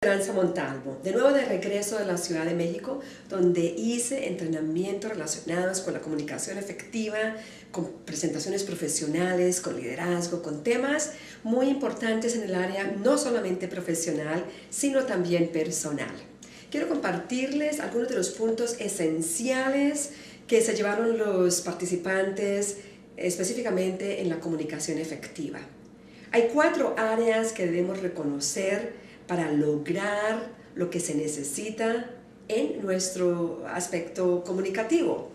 Esperanza Montalvo, de nuevo de regreso de la Ciudad de México, donde hice entrenamientos relacionados con la comunicación efectiva, con presentaciones profesionales, con liderazgo, con temas muy importantes en el área no solamente profesional, sino también personal. Quiero compartirles algunos de los puntos esenciales que se llevaron los participantes específicamente en la comunicación efectiva. Hay 4 áreas que debemos reconocer para lograr lo que se necesita en nuestro aspecto comunicativo.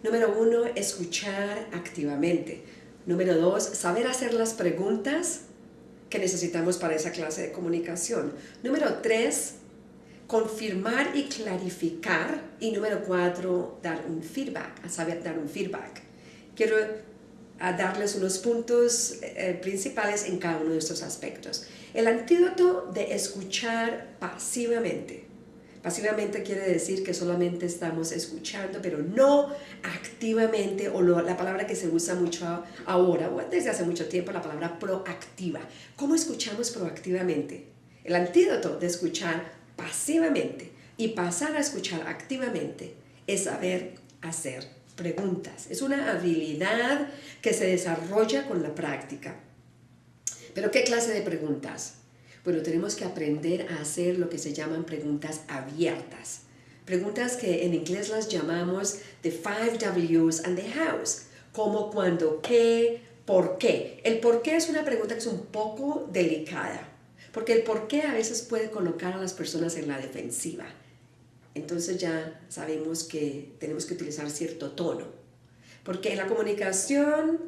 Número 1, escuchar activamente. Número 2, saber hacer las preguntas que necesitamos para esa clase de comunicación. Número 3, confirmar y clarificar. Y número 4, dar un feedback, saber dar un feedback. Quiero darles unos puntos principales en cada uno de estos aspectos. El antídoto de escuchar pasivamente. Pasivamente quiere decir que solamente estamos escuchando, pero no activamente, o la palabra que se usa mucho ahora, o desde hace mucho tiempo, la palabra proactiva. ¿Cómo escuchamos proactivamente? El antídoto de escuchar pasivamente y pasar a escuchar activamente es saber hacer preguntas. Es una habilidad que se desarrolla con la práctica. ¿Pero qué clase de preguntas? Bueno, tenemos que aprender a hacer lo que se llaman preguntas abiertas. Preguntas que en inglés las llamamos the 5 W's and the hows. Cómo, cuándo, qué, por qué. El por qué es una pregunta que es un poco delicada, porque el por qué a veces puede colocar a las personas en la defensiva. Entonces ya sabemos que tenemos que utilizar cierto tono. Porque la comunicación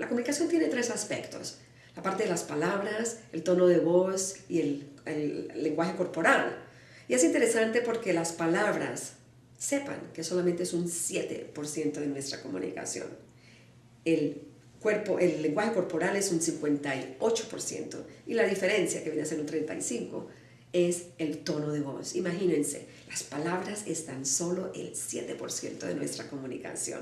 tiene 3 aspectos. La parte de las palabras, el tono de voz y el lenguaje corporal. Y es interesante porque las palabras, sepan que solamente es un 7% de nuestra comunicación. El lenguaje corporal es un 58%. Y la diferencia, que viene a ser un 35%, es el tono de voz. Imagínense, las palabras están solo el 7% de nuestra comunicación.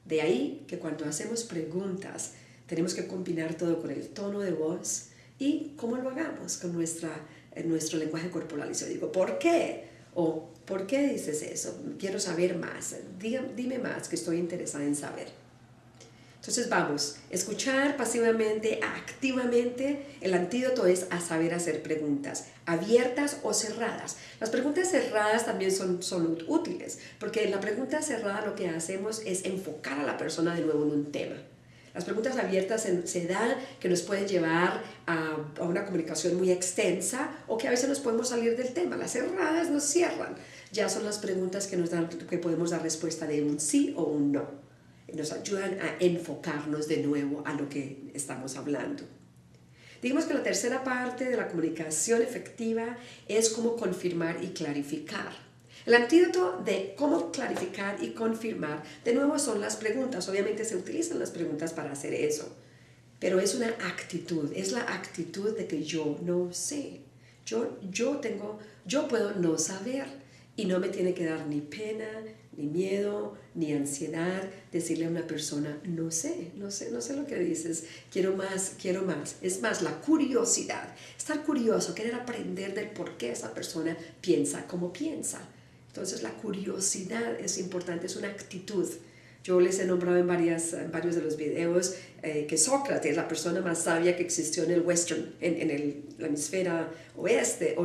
De ahí que cuando hacemos preguntas, tenemos que combinar todo con el tono de voz y cómo lo hagamos con nuestro lenguaje corporal. Y yo digo, ¿por qué? O, ¿por qué dices eso? Quiero saber más. Dime más, que estoy interesada en saber. Entonces vamos, escuchar pasivamente, activamente. El antídoto es a saber hacer preguntas, abiertas o cerradas. Las preguntas cerradas también son útiles, porque en la pregunta cerrada lo que hacemos es enfocar a la persona de nuevo en un tema. Las preguntas abiertas se dan que nos pueden llevar a una comunicación muy extensa o que a veces nos podemos salir del tema. Las cerradas nos cierran. Ya son las preguntas que podemos dar respuesta de un sí o un no. Nos ayudan a enfocarnos de nuevo a lo que estamos hablando. Digamos que la tercera parte de la comunicación efectiva es cómo confirmar y clarificar. El antídoto de cómo clarificar y confirmar, de nuevo, son las preguntas. Obviamente se utilizan las preguntas para hacer eso, pero es una actitud, es la actitud de que yo no sé. Yo puedo no saber y no me tiene que dar ni pena, ni miedo, ni ansiedad decirle a una persona, no sé lo que dices, quiero más. Es más, la curiosidad, estar curioso, querer aprender del por qué esa persona piensa como piensa. Entonces la curiosidad es importante, es una actitud. Yo les he nombrado en varios de los videos que Sócrates, la persona más sabia que existió en el la hemisferio oeste,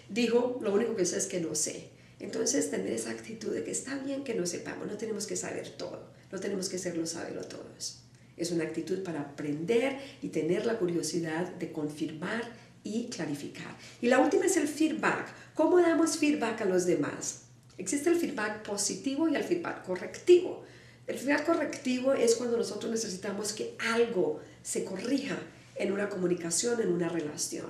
dijo, lo único que sé es que no sé. Entonces tener esa actitud de que está bien que no sepamos, no tenemos que saber todo, no tenemos que serlo saberlo todos. Es una actitud para aprender y tener la curiosidad de confirmar y clarificar. Y la última es el feedback. ¿Cómo damos feedback a los demás? Existe el feedback positivo y el feedback correctivo. El feedback correctivo es cuando nosotros necesitamos que algo se corrija en una comunicación, en una relación.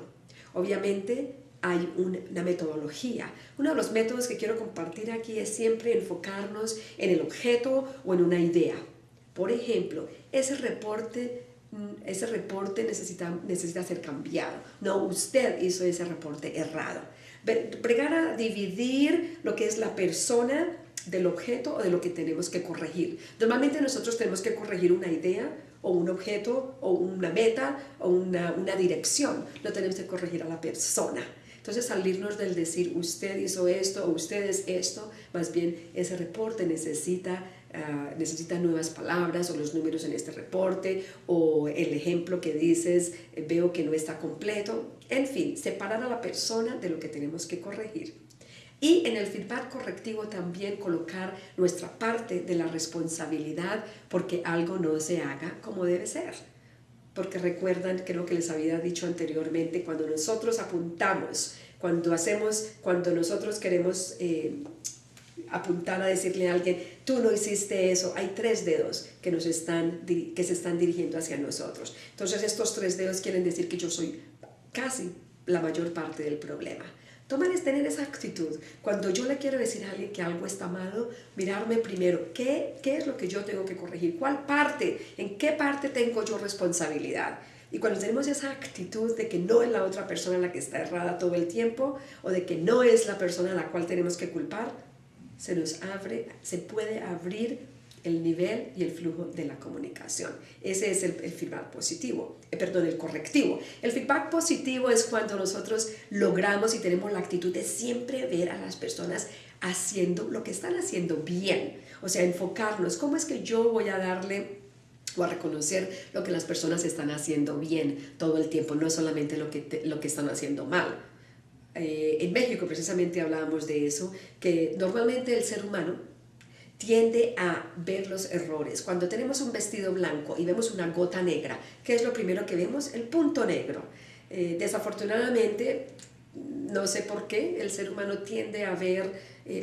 Obviamente hay una metodología. Uno de los métodos que quiero compartir aquí es siempre enfocarnos en el objeto o en una idea. Por ejemplo, ese reporte necesita ser cambiado. No, usted hizo ese reporte errado. Pregar a dividir lo que es la persona del objeto o de lo que tenemos que corregir. Normalmente nosotros tenemos que corregir una idea o un objeto o una meta o una dirección. No tenemos que corregir a la persona. Entonces salirnos del decir usted hizo esto o usted es esto, más bien ese reporte necesita nuevas palabras o los números en este reporte o el ejemplo que dices veo que no está completo. En fin, separar a la persona de lo que tenemos que corregir. Y en el feedback correctivo también colocar nuestra parte de la responsabilidad porque algo no se haga como debe ser. Porque recuerdan, creo que les había dicho anteriormente, cuando nosotros apuntamos, cuando nosotros queremos apuntar a decirle a alguien, tú no hiciste eso, hay 3 dedos que se están dirigiendo hacia nosotros. Entonces estos 3 dedos quieren decir que yo soy casi la mayor parte del problema. Tener esa actitud. Cuando yo le quiero decir a alguien que algo está malo, mirarme primero, ¿qué es lo que yo tengo que corregir? ¿Cuál parte? ¿En qué parte tengo yo responsabilidad? Y cuando tenemos esa actitud de que no es la otra persona la que está errada todo el tiempo, o de que no es la persona a la cual tenemos que culpar, se puede abrir el nivel y el flujo de la comunicación. Ese es el feedback positivo, el correctivo. El feedback positivo es cuando nosotros logramos y tenemos la actitud de siempre ver a las personas haciendo lo que están haciendo bien. O sea, enfocarnos, ¿cómo es que yo voy a darle o a reconocer lo que las personas están haciendo bien todo el tiempo, no solamente lo que están haciendo mal? En México precisamente hablábamos de eso, que normalmente el ser humano tiende a ver los errores. Cuando tenemos un vestido blanco y vemos una gota negra, ¿qué es lo primero que vemos? El punto negro. Desafortunadamente, no sé por qué, el ser humano tiende a ver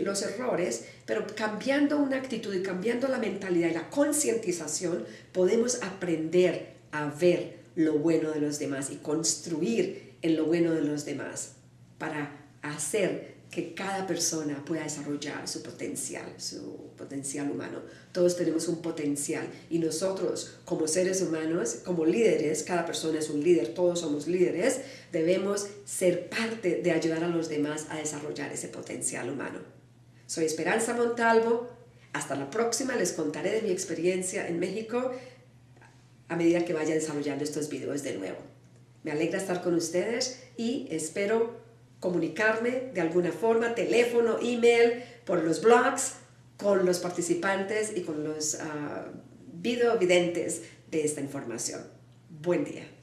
los errores, pero cambiando una actitud y cambiando la mentalidad y la concientización, podemos aprender a ver lo bueno de los demás y construir en lo bueno de los demás para hacer que cada persona pueda desarrollar su potencial humano. Todos tenemos un potencial y nosotros como seres humanos, como líderes, cada persona es un líder, todos somos líderes, debemos ser parte de ayudar a los demás a desarrollar ese potencial humano. Soy Esperanza Montalvo, hasta la próxima, les contaré de mi experiencia en México a medida que vaya desarrollando estos videos de nuevo. Me alegra estar con ustedes y espero comunicarme de alguna forma, teléfono, email, por los blogs, con los participantes y con los videovidentes de esta información. Buen día.